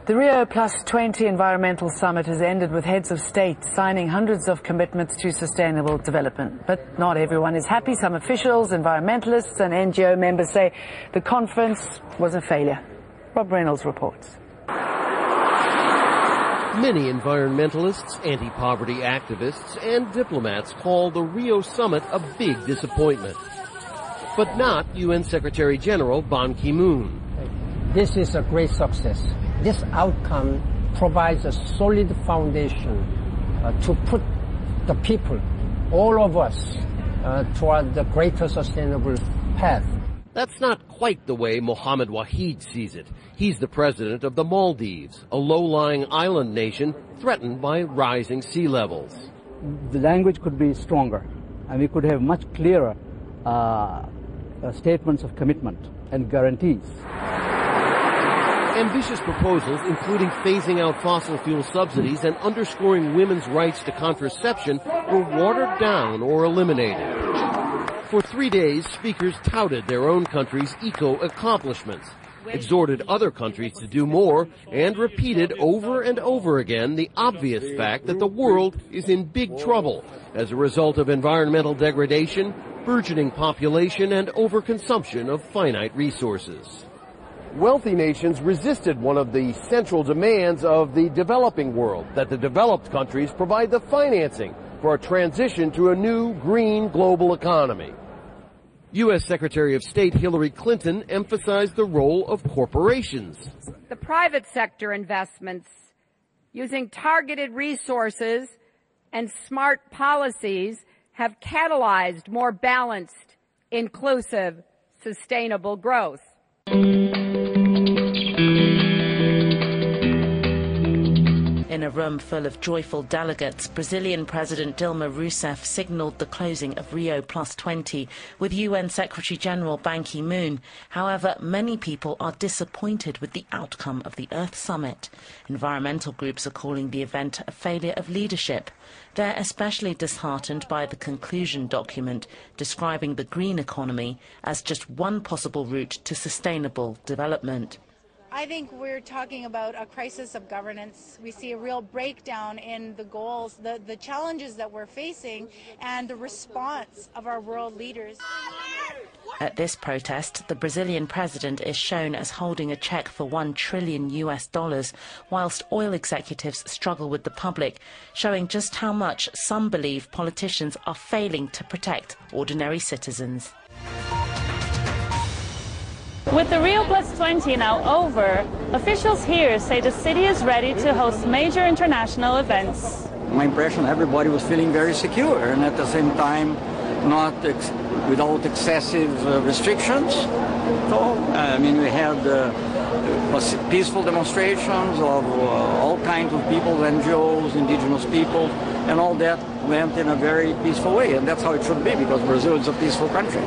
The Rio +20 Environmental Summit has ended with heads of state signing hundreds of commitments to sustainable development. But not everyone is happy. Some officials, environmentalists and NGO members say the conference was a failure. Rob Reynolds reports. Many environmentalists, anti-poverty activists and diplomats call the Rio summit a big disappointment. But not UN Secretary General Ban Ki-moon. This is a great success. This outcome provides a solid foundation to put the people, all of us, toward the greater sustainable path. That's not quite the way Mohammed Waheed sees it. He's the president of the Maldives, a low-lying island nation threatened by rising sea levels. The language could be stronger, and we could have much clearer statements of commitment and guarantees. Ambitious proposals, including phasing out fossil fuel subsidies and underscoring women's rights to contraception, were watered down or eliminated. For 3 days, speakers touted their own country's eco-accomplishments, exhorted other countries to do more, and repeated over and over again the obvious fact that the world is in big trouble as a result of environmental degradation, burgeoning population, and overconsumption of finite resources. Wealthy nations resisted one of the central demands of the developing world, that the developed countries provide the financing for a transition to a new green global economy. U.S. Secretary of State Hillary Clinton emphasized the role of corporations. The private sector investments using targeted resources and smart policies have catalyzed more balanced, inclusive, sustainable growth. In a room full of joyful delegates, Brazilian President Dilma Rousseff signalled the closing of Rio +20 with UN Secretary-General Ban Ki-moon. However, many people are disappointed with the outcome of the Earth Summit. Environmental groups are calling the event a failure of leadership. They're especially disheartened by the conclusion document describing the green economy as just one possible route to sustainable development. I think we're talking about a crisis of governance. We see a real breakdown in the goals, the challenges that we're facing, and the response of our world leaders. At this protest, the Brazilian president is shown as holding a check for $1 trillion, whilst oil executives struggle with the public, showing just how much some believe politicians are failing to protect ordinary citizens. With the Rio +20 now over, officials here say the city is ready to host major international events. My impression, everybody was feeling very secure and at the same time not without excessive restrictions. So, I mean, we had peaceful demonstrations of all kinds of people, NGOs, indigenous people, and all that went in a very peaceful way. And that's how it should be, because Brazil is a peaceful country.